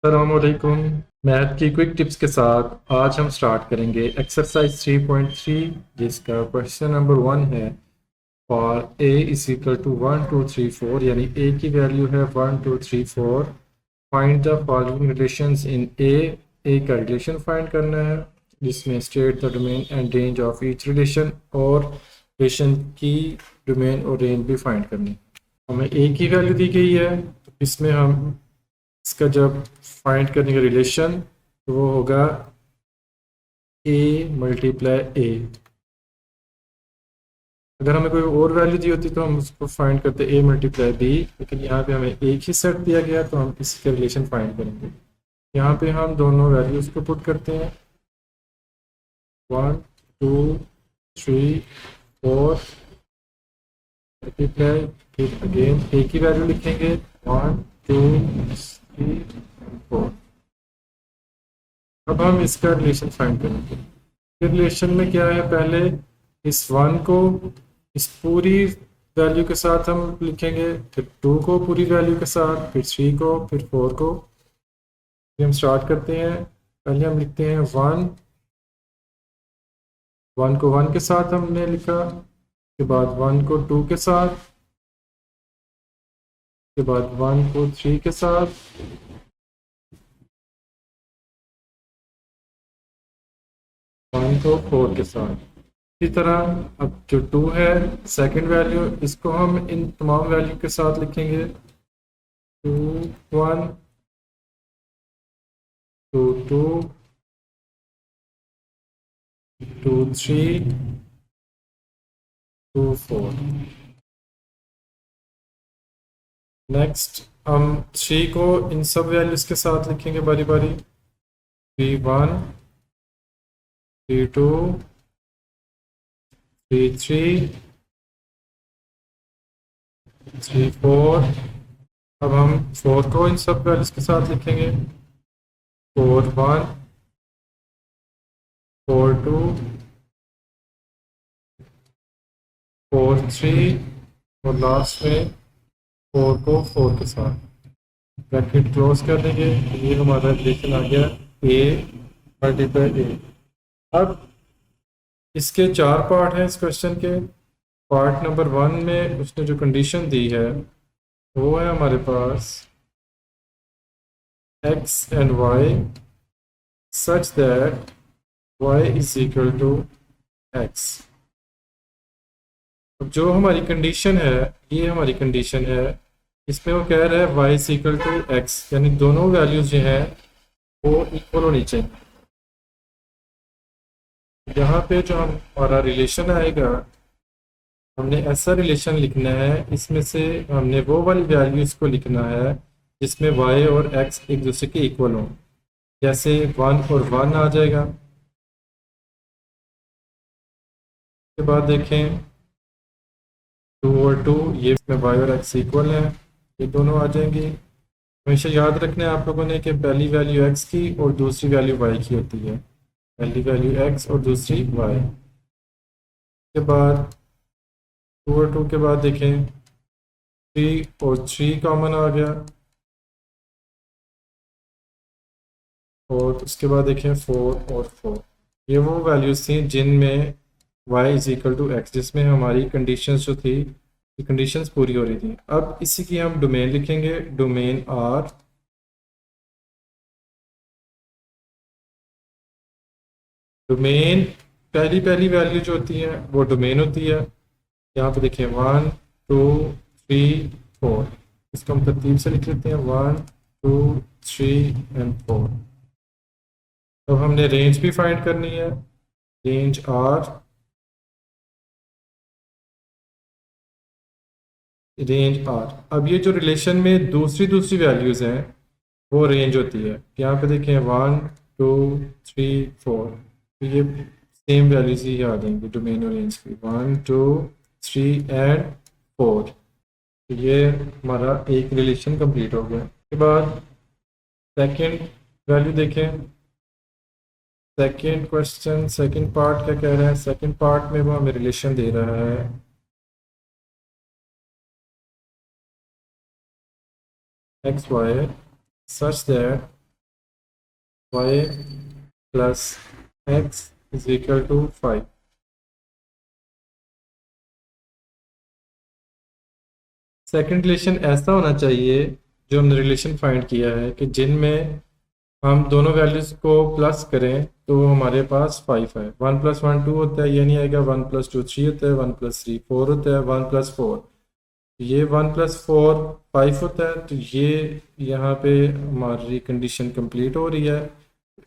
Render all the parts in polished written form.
अस्सलामुअलैकुम। मैथ की quick tips के साथ आज हम स्टार्ट करेंगे एक्सरसाइज 3.3 जिसका क्वेश्चन नंबर 1 है। For a is equal to 1 2 3 4 यानी a की वैल्यू है 1 2 3 4। Find the following relations in a का रिलेशन फाइंड करना है जिसमें state the domain and range of each relation और रिलेशन की डोमेन और रेंज भी फाइंड करनी है। हमें a की वैल्यू दी गई है तो इसमें हम इसका जब फाइंड करने का रिलेशन तो वो होगा a मल्टीप्लाई a। अगर हमें कोई और वैल्यू दी होती तो हम उसको फाइंड करते a मल्टीप्लाई b, लेकिन यहाँ पे हमें एक ही सेट दिया गया तो हम इसका रिलेशन फाइंड करेंगे। यहाँ पे हम दोनों वैल्यूज को पुट करते हैं 1 2 3 4 मल्टीप्लाई, फिर अगेन a की वैल्यू लिखेंगे 1 2 3 4। अब हम इसका रिलेशन फाइंड करेंगे। रिलेशन में क्या है, पहले इस 1 को इस पूरी वैल्यू के साथ हम लिखेंगे, फिर 2 को पूरी वैल्यू के साथ, फिर 3 को, फिर 4 को। फिर हम स्टार्ट करते हैं। पहले हम लिखते हैं 1 को 1 के साथ हमने लिखा, उसके बाद 1 को 2 के साथ, उसके बाद 1 को 3 के साथ, 1 को 4 के साथ। इसी तरह अब जो 2 है सेकंड वैल्यू, इसको हम इन तमाम वैल्यू के साथ लिखेंगे 2 1 2 2 2 3 2 4। नेक्स्ट हम 3 को इन सब वैल्यूज के साथ लिखेंगे बारी बारी 3 1 3 2 3 3 3 4। अब हम 4 को इन सब वैल्यूज के साथ लिखेंगे 4 1 4 2 4 3 और लास्ट में 4 को 4 के साथ ब्रैकेट क्लोज कर देंगे। ये हमारा रिलेशन आ गया a मल्टीप्लाई a। अब इसके 4 पार्ट हैं इस क्वेश्चन के। पार्ट नंबर 1 में उसने जो कंडीशन दी है वो है हमारे पास x and y such that y is equal to x। जो हमारी कंडीशन है, ये हमारी कंडीशन है, इसमें वो कह रहा है y is equal to x, यानी दोनों वैल्यूज जो हैं वो इक्वल होनी चाहिए। यहाँ पे जो हमारा रिलेशन आएगा, हमने ऐसा रिलेशन लिखना है, इसमें से हमने वो वाली वैल्यूज को लिखना है जिसमें y और x एक दूसरे के इक्वल हों। जैसे 1 और 1 आ जाएगा। उसके बाद देखें 2 और 2, ये इसमें y और x इक्वल है, ये दोनों आ जाएंगे। हमेशा याद रखना है आप लोगों ने कि पहली वैल्यू x की और दूसरी वैल्यू y की होती है। पहली वैल्यू x और दूसरी y। के बाद 2 और 2 के बाद देखें 3 और 3 कॉमन आ गया, और उसके बाद देखें 4 और 4। ये वो वैल्यूज थी जिनमें y is equal to X, जिसमें हमारी कंडीशंस जो थी, कंडीशंस पूरी हो रही थी। अब इसी की हम डोमेन लिखेंगे, डोमेन r। डोमेन पहली पहली वैल्यू जो होती है वो डोमेन होती है। यहाँ पे देखिए 1 2 3 4, इसको हम तरतीब से लिख लेते हैं 1 2 3 एंड 4। अब हमने रेंज भी फाइंड करनी है, रेंज r, रेंज r। अब ये जो रिलेशन में दूसरी दूसरी वैल्यूज हैं वो रेंज होती है। यहाँ पे देखें 1 2 3 4, तो ये सेम वैल्यूज ही आ जाएंगी डोमेन और रेंज की, 1 2 3 एंड 4। तो ये हमारा एक रिलेशन कंप्लीट हो गया। उसके बाद सेकंड वैल्यू देखें। सेकंड क्वेश्चन सेकंड पार्ट क्या कह रहा है, सेकंड पार्ट में वो हमें रिलेशन दे रहा है X Y such that Y plus X is equal to 5। Second relation ऐसा होना चाहिए जो हमने रिलेशन फाइंड किया है कि जिनमें हम दोनों वैल्यूज को प्लस करें तो हमारे पास 5 है। 1+1 2 होता है, ये नहीं आएगा। 1+2 3 होता है। 1+3 4 होता है। 1+4 ये 1+4 5 होता है। तो ये यहाँ पे हमारी कंडीशन कंप्लीट हो रही है।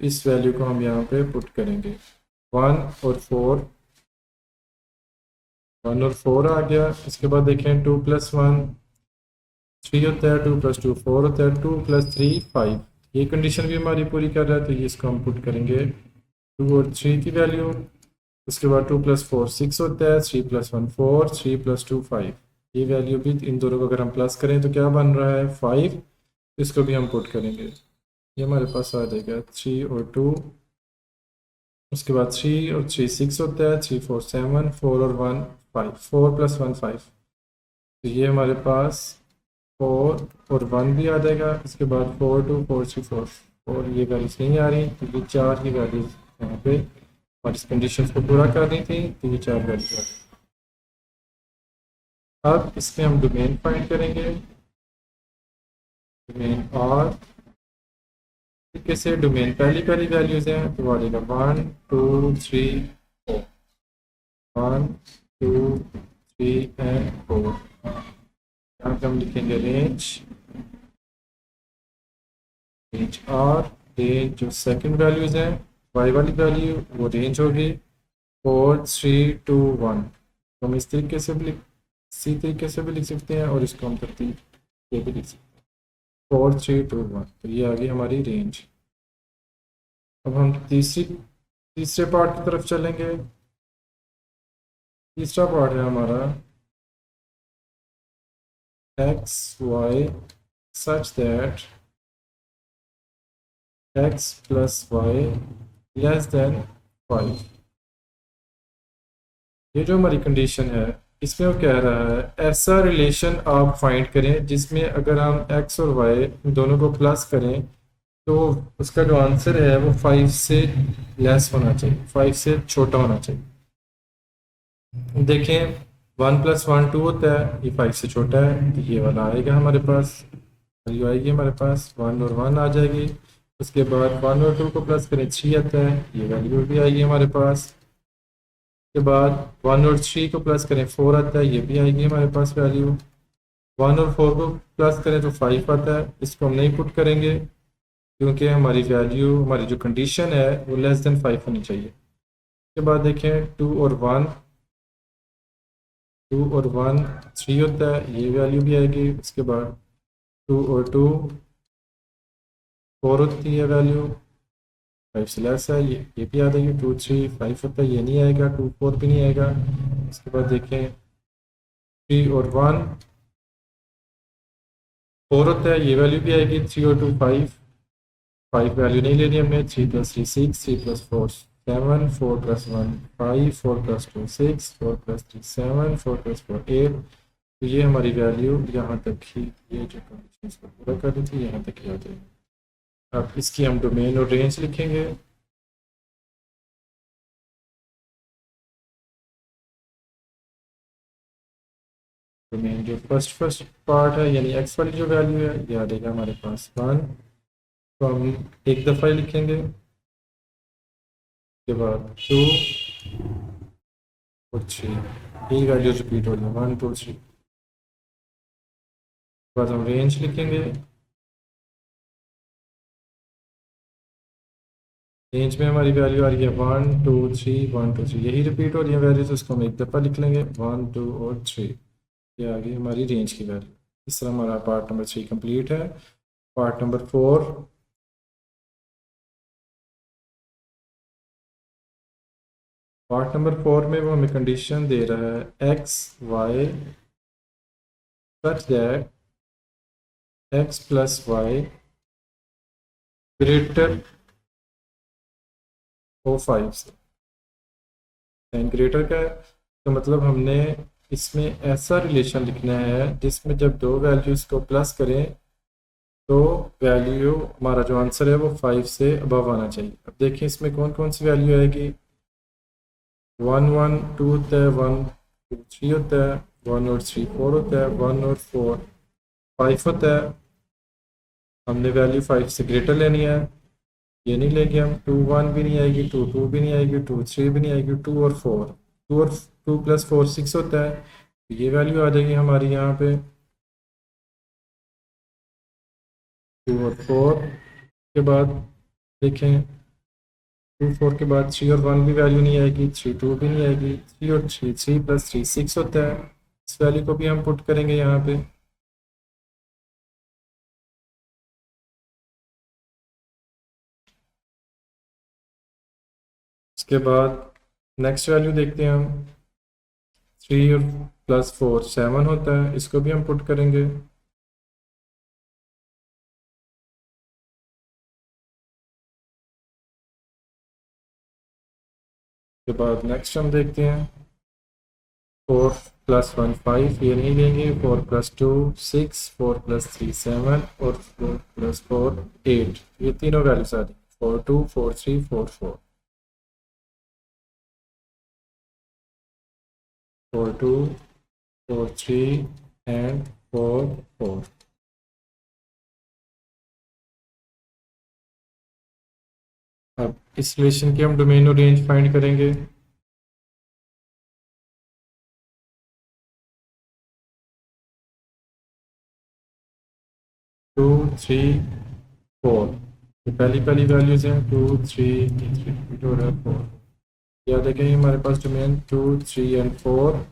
इस वैल्यू को हम यहाँ पे पुट करेंगे। 1 और 4 आ गया। इसके बाद देखें 2+1 3 होता है। 2+2 4 होता है। 2+3 5। ये कंडीशन भी हमारी पूरी कर रहा है, तो ये इसको हम पुट करेंगे 2 और 3 की वैल्यू। उसके बाद 2+4 6 होता है। 3+1 4 3+2 5। ये वैल्यू भी इन दोनों को अगर हम प्लस करें तो क्या बन रहा है 5। इसको भी हम पुट करेंगे। ये हमारे पास आ जाएगा 3 और 2। उसके बाद 3 और 3 6 होता है। 3 4 7 4 और 1 5 4+1 5। तो ये हमारे पास 4 और 1 भी आ जाएगा। इसके बाद 4 2 4 3 4 और ये वैल्यूज नहीं आ रही, तो ये 4 की वैल्यूज यहाँ पे और इस कंडीशन को पूरा करनी थी, तो ये 4 वैल्यूज आ गई। अब इसमें हम डोमेन फाइंड करेंगे। डोमेन और तरीके से डोमेन पहली पहली वैल्यूज हैं तो आ जाएगा 1 2 3 4। 1 2 3 एंड 4। यहाँ पे हम लिखेंगे रेंज आर। रेंज जो सेकंड वैल्यूज हैं वाई वाली वैल्यू वो रेंज होगी 4 3 2 1। तो हम इस तरीके से भी इसी तरीके से भी लिख सकते हैं और इसको हम तरतीब ये भी लिख सकते हैं 4 3 2 1। तो ये आ गई हमारी रेंज। अब हम तीसरे पार्ट की तरफ चलेंगे। तीसरा पार्ट है हमारा X Y such that X plus Y less than 5। ये जो हमारी कंडीशन है इसमें वो कह रहा है ऐसा रिलेशन आप फाइंड करें जिसमें अगर हम एक्स और वाई दोनों को प्लस करें तो उसका जो आंसर है वो 5 से लेस होना चाहिए, 5 से छोटा होना चाहिए। देखें 1+1 2 होता है, ये 5 से छोटा है, तो ये वाला आएगा हमारे पास। वैल्यू आएगी हमारे पास 1 और 1 आ जाएगी। उसके बाद 1 और 2 को प्लस करें 3 आता है, ये वैल्यू भी आएगी हमारे पास। के बाद 1 और 3 को प्लस करें 4 आता है, ये भी आएगी हमारे पास वैल्यू। 1 और 4 को प्लस करें तो 5 आता है, इसको हम नहीं पुट करेंगे क्योंकि हमारी वैल्यू हमारी जो कंडीशन है वो लेस देन 5 होनी चाहिए। उसके बाद देखें 2 और 1 3 होता है, ये वैल्यू भी आएगी। उसके बाद 2 और 2 4 होती है वैल्यू, 5 से लेस है, ये भी आ जाएगी। 2 3 5 होता है, ये नहीं आएगा। 2 4 भी नहीं आएगा। उसके बाद देखें 3 और 1 4 होता है, ये वैल्यू भी आएगी। 3 और 2 5 वैल्यू नहीं लेनी हमने। 3+3 6 3+4 7 4+1 5 4+2 6 4+3 7 4+4 8। तो ये हमारी वैल्यू यहाँ तक ही, ये जो कंडीशन को पूरा कर रही थी यहाँ तक ही आ जाएगी। अब इसकी हम डोमेन और रेंज लिखेंगे। डोमेन जो फर्स्ट पार्ट है यानी एक्स वाली जो वैल्यू है ये आ जाएगा हमारे पास 1। तो हम एक दफ़ा ही लिखेंगे। उसके बाद 2 और 3, ये वैल्यू रिपीट हो जाए 1 2 3। बाद हम रेंज लिखेंगे। रेंज में हमारी वैल्यू आ रही है 1 2 3 1 2 3, यही रिपीट हो रही है वैल्यूज, उसको हम एक दफ़ा लिख लेंगे 1 2 और 3। ये आ गई हमारी रेंज की वैल्यू। इस तरह हमारा पार्ट नंबर 3 कंप्लीट है। Part number 4। पार्ट नंबर 4 में वो हमें कंडीशन दे रहा है X Y such that X plus Y greater हो 5 से। एंड ग्रेटर का है तो मतलब हमने इसमें ऐसा रिलेशन लिखना है जिसमें जब दो वैल्यूज़ को प्लस करें तो वैल्यू हमारा जो आंसर है वो 5 से अबव आना चाहिए। अब देखें इसमें कौन कौन सी वैल्यू आएगी। 1 1 2 होता है, 1 2 3 होता है, 1 और 3 4 होता है, 1 और 4 5 होता है। हमने वैल्यू 5 से ग्रेटर लेनी है, ये नहीं लेंगे हम। 2 1 भी नहीं आएगी, 2 2 भी नहीं आएगी, 2 3 भी नहीं आएगी, 2 और 4, 2 और 2 + 4 6 होता है। ये वैल्यू आ जाएगी हमारी यहाँ पे 2 और 4 के बाद। देखें 2 4 के बाद 3 और 1 भी वैल्यू नहीं आएगी, 3 2 भी नहीं आएगी, 3 और 3 3 + 3 6 होता है। इस वैल्यू को भी हम पुट करेंगे यहाँ पे। इसके बाद नेक्स्ट वैल्यू देखते हैं हम। 3 और +4 7 होता है, इसको भी हम पुट करेंगे। के बाद नेक्स्ट हम देखते हैं 4 + 1 5, ये नहीं लेंगे। 4 + 2 6, 4 + 3 7 और 4 + 4 8, ये तीनों वैल्यूज आ जाएंगी। 4 2 4 3 4 4, 4 2 4 3 एंड 4 4। अब इस रिलेशन की हम डोमेन और रेंज फाइंड करेंगे। 2 3 4, ये पहली पहली वैल्यूज हैं। 2 3 3 4 याद रखें हमारे पास डोमेन 2 3 और 4।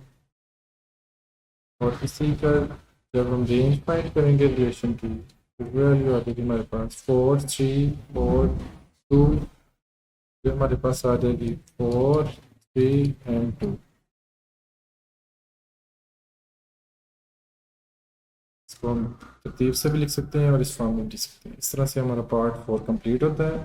और इसी का जब हम रेंज फाइंड करेंगे रिलेशन की, तो वैल्यू आ जाएगी हमारे पास 4 3 4 2, जो हमारे पास आ जाएगी 4 3 एंड 2। इसको हम तरतीब से भी लिख सकते हैं और इस फॉर्म में भी लिख सकते हैं। इस तरह से हमारा पार्ट 4 कंप्लीट होता है।